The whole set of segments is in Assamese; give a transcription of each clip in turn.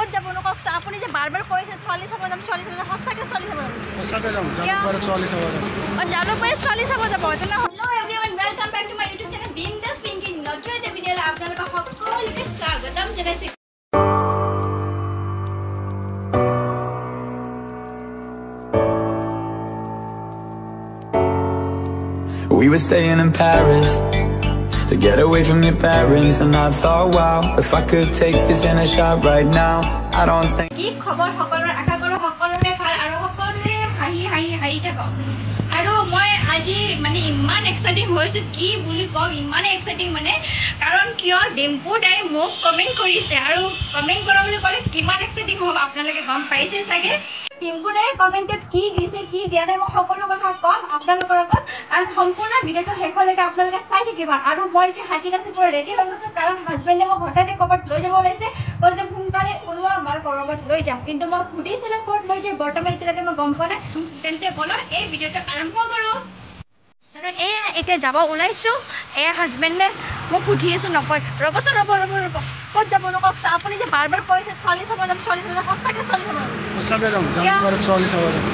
ক'ত যাব নো কওকচোন আপুনি যে বাৰ বাৰ কৈছে ছোৱালী চাব যাম সঁচাকৈ ছোৱালী চাব যাম জালুকবাৰী ছোৱালী চাব যাম জালুকবাৰী ছোৱালী চাব যাব তেনেহ'লে everyone welcome back to my YouTube channel Bindass Pinky নতুন এটা ভিডিঅ'লৈ আপোনালোকক সকলোকে স্বাগতম জনাইছোঁ। We were staying in Paris to get away from your parents, and I thought, wow, if I could take this in a shot right now, I don't think. কি খবৰ সকলোৰে আশা কৰোঁ সকলোৰে ভাল আৰু সকলোৱে হাঁহি থাকক। আৰু মই আজি মানে ইমান এক্সাইটিং হৈছোঁ কি বুলি কওঁ, ইমানে এক্সাইটিং মানে কাৰণ কিয় ডিম্পু দাই মোক কমেণ্ট কৰিছে আৰু কমেণ্ট কৰা বুলি ক'লে কিমান এক্সাইটিং হ'ব আপোনালোকে গম পাইছে চাগে। ডিম্পু দাই কমেণ্টত কি দিছে কি দিয়া নাই মই সকলো কথা ক'ম আপোনালোকৰ আগত আৰু সম্পূৰ্ণ ভিডিঅ'টো শেষলৈকে আপোনালোকে চাই থাকিব। আৰু মই যে হাতী কাটি পুৰা ৰেডি হৈ গৈছোঁ কাৰণ হাজবেণ্ডে মোক হঠাতে ক'ৰবাত লৈ যাব ওলাইছে, কৈছে সোনকালে ওলোৱা মই ক'ৰবাত লৈ যাম, কিন্তু মই সুধিছিলোঁ ক'ত লৈ যাম বৰ্তমান এতিয়ালৈকে মই গম পোৱা নাই। তেন্তে ব'লক এই ভিডিঅ'টো আৰম্ভ কৰোঁ। আৰু এয়া এতিয়া যাব ওলাইছোঁ, এয়া হাজবেণ্ডে মোক সুধি আছোঁ নকয় ৰ'বচোন ৰ'ব ক'ত যাব নো কওকচোন আপুনি যে বাৰ বাৰ কৈছে ছোৱালী চাব যাম সঁচাকৈ ছোৱালী চাব যাম জালুকবাৰী ছোৱালী চাব যাম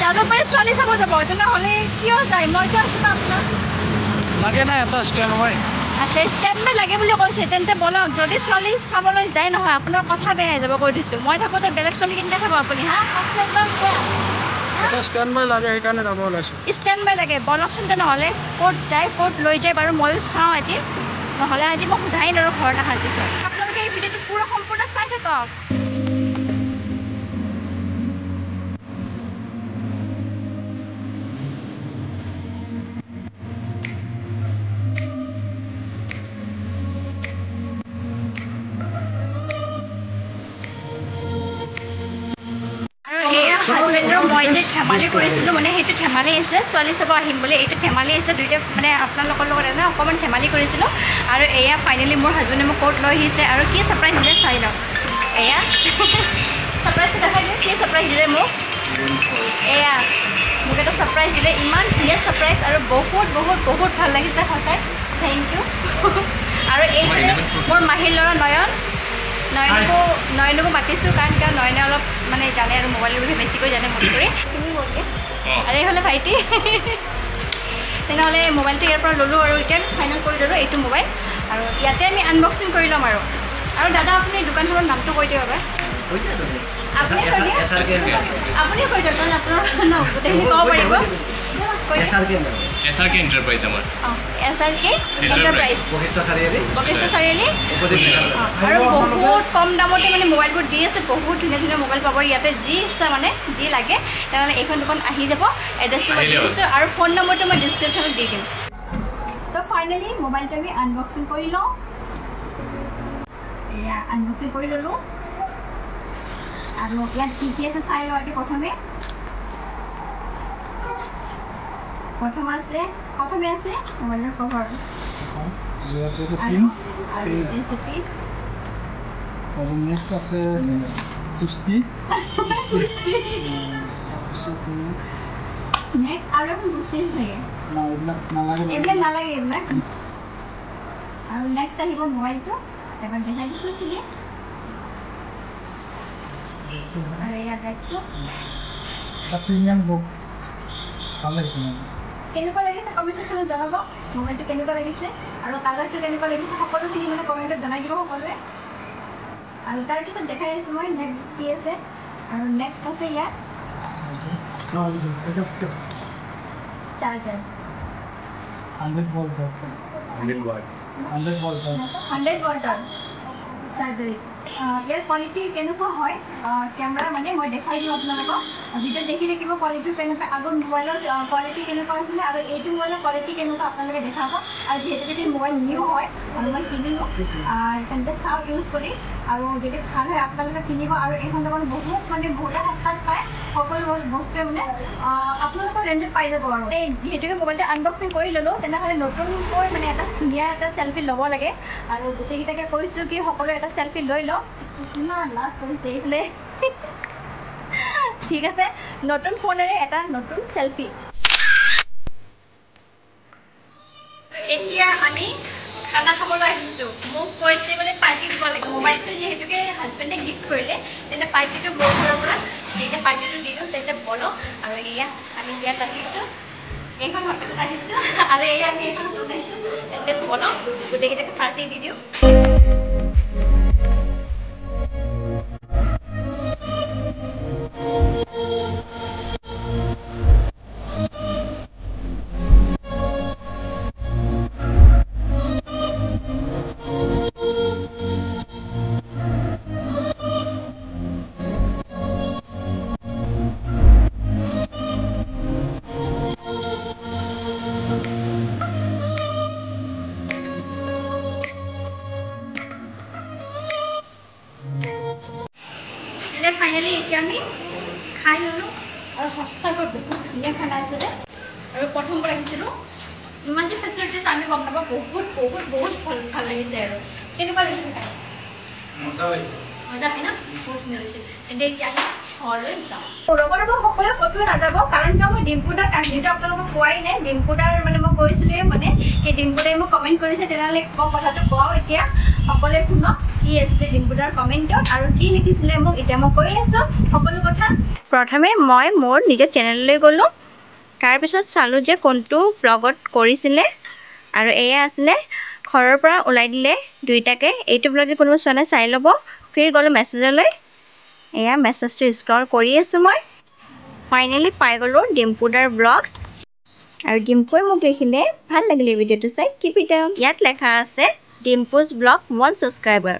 জালুকবাৰী ছোৱালী চাব যাব তেনেহ'লে কিয় যায় মইতো আছোঁ ন আপোনাৰ লাগে নাই এটা ষ্টেণ্ড হয় আচ্ছা ষ্টেণ্ড বাই লাগে বুলি কৈছে তেন্তে ব'লক যদি ছোৱালী চাবলৈ যায় নহয় আপোনাৰ কথা বেয়া হৈ যাব কৈ দিছোঁ মই থাকোঁতে বেলেগ ছোৱালী কেনেকৈ চাব আপুনি হা এটা ষ্টেণ্ড বাই লাগে সেইকাৰণে যাব ওলাইছোঁ ষ্টেণ্ড বাই লাগে ব'লকচোন তেনেহ'লে ক'ত যায় ক'ত লৈ যায় বাৰু ময়ো চাওঁ আজি নহ'লে আজি মই সোধাই নোৱাৰোঁ ঘৰত অহাৰ পিছত আপোনালোকে এই ভিডিঅ'টো পুৰা সম্পূৰ্ণ চাই থাকক। হাজবেণ্ডৰ মই যে ধেমালি কৰিছিলোঁ মানে সেইটো ধেমালি আছে ছোৱালী চাব আহিম বুলি এইটো ধেমালি আছে দুইটা মানে আপোনালোকৰ লগত এনে অকণমান ধেমালি কৰিছিলোঁ আৰু এয়া ফাইনেলি মোৰ হাজবেণ্ডে মোক ক'ত লৈ আহিছে আৰু কি ছাৰপ্ৰাইজ দিলে চাই লওক এয়া ছাৰপ্ৰাইজটো দেখাই দিওঁ কি ছাৰপ্ৰাইজ দিলে মোক এয়া মোক এটা ছাৰপ্ৰাইজ দিলে ইমান ধুনীয়া ছাৰপ্ৰাইজ আৰু বহুত ভাল লাগিছে সঁচাই থেংক ইউ আৰু এইফালে মোৰ মাহীৰ ল'ৰা নয়নকো মাতিছোঁ কাৰণ কিয় নয়নে অলপ মানে জানে আৰু মোবাইলৰ বিষয়ে বেছিকৈ জানে মন কৰি আৰু এইফালে ভাইটি তেনেহ'লে মোবাইলটো ইয়াৰ পৰা ল'লোঁ আৰু এতিয়া ফাইনেল কৰি ল'লোঁ এইটো মোবাইল আৰু ইয়াতে আমি আনবক্সিং কৰি ল'ম আৰু দাদা আপুনি দোকানখনৰ নামটো কৈ দিয়ক এবাৰ আপুনি কৈ দিয়ক কাৰণ আপোনাৰ গোটেইখিনি ক'ব পাৰিব SRK Enterprise আমাৰ SRK Enterprise বশিষ্ঠ চাৰিআলি আৰু বহুত কম দামতে মানে মোবাইলবোৰ দি আছে বহুত ধুনীয়া মোবাইল পাব ইয়াতে যি ইচ্ছা মানে যি লাগে তেনেহ'লে এইখন দোকান আহি যাব এড্ৰেছটো মই দি দিছোঁ আৰু ফোন নম্বৰটো মই ডিছক্ৰিপশ্যনত দি দিম। তো ফাইনেলি মোবাইলটো আমি আনবক্সিং কৰি লওঁ এয়া আনবক্সিং কৰি ল'লোঁ আৰু ইয়াত কি আছে চাই লওঁ এতিয়া প্ৰথমে আছে মোবাইলৰ কভাৰ আৰু নেক্সট আছে কুস্তি নেক্সট আৰু এখন কুস্তি থাকে এইবিলাক নালাগে আৰু নেক্সট আহিব মোবাইলটো এবাৰ দেখাই দিছোঁ ঠিক আৰু ইয়াৰ বেগটো প্ৰিমিয়াম বুক ভাল লাগিছে কেনেকুৱা লাগিছে কমেণ্ট ছেকশ্যনত জনাব মোবাইলটো কেনেকুৱা লাগিছে আৰু কালাৰটো কেনেকুৱা লাগিছে সকলোখিনি মানে কমেণ্টত জনাই দিব সকলোৱে আৰু তাৰপিছত দেখাই আছোঁ মই নেক্সট কি আছে আৰু নেক্সট আছে ইয়াত চাৰ্জাৰ 100 ভল্টৰ চাৰ্জাৰ ইয়াৰ কোৱালিটি কেনেকুৱা হয় কেমেৰা মানে মই দেখাই দিওঁ আপোনালোকক ভিডিঅ'ত দেখি থাকিব কোৱালিটিটো কেনেকুৱা আগৰ মোবাইলৰ কোৱালিটি কেনেকুৱা আছিলে আৰু এইটো মোবাইলৰ কোৱালিটি কেনেকুৱা আপোনালোকে দেখাব আৰু যিহেতু যদি মোবাইল নিউ হয় আৰু মই কিনিলোঁ তেন্তে চাওঁ ইউজ কৰি আৰু যদি ভাল হয় আপোনালোকে কিনিব আৰু এইখন দোকান বহুতে সস্তাত পায় সকলো বস্তুৱে মানে আপোনালোকৰ ৰেঞ্জত পাই যাব আৰু এই যিহেতুকে মোবাইলটো আনবক্সিং কৰি ল'লোঁ তেনেহ'লে নতুনকৈ মানে এটা ধুনীয়া এটা চেল্ফি ল'ব লাগে আৰু গোটেইকেইটাকে কৈছোঁ কি সকলোৱে এটা চেল্ফি লৈ লওক ইমান লাজ কৰিছে এইফালে ঠিক আছে নতুন ফোনেৰে এটা নতুন চেল্ফি এতিয়া আমি খানা খাবলৈ আহিছোঁ মোক কৈছে মানে পাৰ্টি দিব লাগে মোবাইলটো যিহেতুকে হাজবেণ্ডে গিফ্ট কৰিলে তেন্তে পাৰ্টিটো মোৰ ঘৰৰ পৰা তেতিয়া পাৰ্টিটো দিলোঁ তেন্তে বলো আৰু এয়া আমি বিয়াত আহিছোঁ এইখন হোটেলত আহিছোঁ আৰু এয়া আমি এইখন হোটেলত আহিছোঁ তেন্তে বলো গোটেইকেইটাকে পাৰ্টি দি দিওঁ ফাইনেলি এতিয়া আমি খাই ল'লোঁ আৰু সঁচাকৈ বহুত ধুনীয়া খানা আছিলে আৰু প্ৰথমবাৰ আহিছিলোঁ ইমান যে ফেচিলিটিছ আমি গম নাপাওঁ বহুত বহুত বহুত ভাল লাগিছে আৰু কেনেকুৱা লাগিছে খাই মজা হয় ন বহুত ধুনীয়া লাগিছে তেন্তে এতিয়া আমি ঘৰলৈ যাওঁ ৰ'ব সকলোৱে ক'তোৱে নাযাব কাৰণ কিয় মই ডিম্পুদাৰ কাহিনীটো আপোনালোকক কোৱাই নাই ডিম্পুদাৰ মানে মই কৈছিলোঁৱে মানে সেই ডিম্পুদাই মোক কমেণ্ট কৰিছে তেনেহ'লে মই কথাটো কওঁ এতিয়া সকলোৱে শুনক কি আছিলে ডিম্পুদাৰ কমেণ্টত আৰু কি লিখিছিলে মোক এতিয়া মই কৈ আছোঁ সকলো কথা প্ৰথমে মই মোৰ নিজৰ চেনেললৈ গ'লোঁ তাৰপিছত চালোঁ যে কোনটো ব্লগত কৰিছিলে আৰু এয়া আছিলে ঘৰৰ পৰা ওলাই দিলে দুইটাকে এইটো ব্লগ যে কোনোবা চোৱা নাই চাই ল'ব ফিৰ গ'লোঁ মেছেজলৈ এয়া মেছেজটো স্ক্ৰল কৰি আছোঁ মই ফাইনেলি পাই গ'লোঁ ডিম্পুদাৰ ব্লগছ আৰু ডিম্পুৱে মোক লিখিলে ভাল লাগিলে ভিডিঅ'টো চাই কিপ ইট আপ ইয়াত লেখা আছে ডিম্পুজ ব্লগ 1 ছাবস্ক্ৰাইবাৰ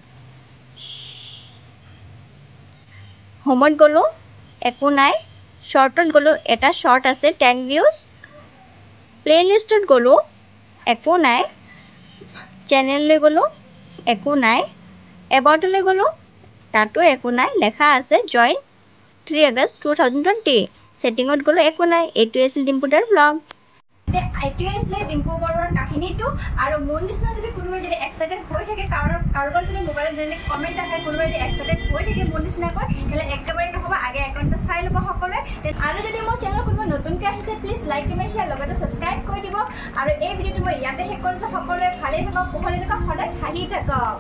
হোমত গ'লোঁ একো নাই শ্বৰ্টত গ'লোঁ এটা শ্বৰ্ট আছে 10 ভিউজ প্লে'লিষ্টত গ'লোঁ একো নাই চেনেললৈ গ'লোঁ একো নাই এবাউটলৈ গ'লোঁ তাতো একো নাই লেখা আছে জইন 3 আগষ্ট 2020 ছেটিঙত গ'লোঁ একো নাই এইটোৱে আছিল ডিম্পুদাৰ ব্লগ এইটোৱে আছিলে ডিম্পু বৰুৱাৰ কাহিনীটো আৰু মোৰ নিচিনা যদি কোনোবাই যদি এক্সাইটেড হৈ থাকে কাৰোবাৰ যদি মোবাইলত যদি কমেণ্ট আহে কোনোবাই যদি এক্সাইটেড হৈ থাকে মোৰ নিচিনাকৈ তেতিয়াহ'লে একেবাৰে নহ'ব আগে একাউণ্টটো চাই ল'ব সকলোৱে আৰু যদি মোৰ চেনেল কোনোবা নতুনকৈ আহিছে প্লিজ লাইক কমেণ্ট শ্বেয়াৰ লগতে ছাবস্ক্ৰাইব কৰি দিব আৰু এই ভিডিঅ'টো মই ইয়াতে শেষ কৰিছোঁ সকলোৱে ভালেই থাকক কুশলে থাকক সদায় হাঁহি থাকক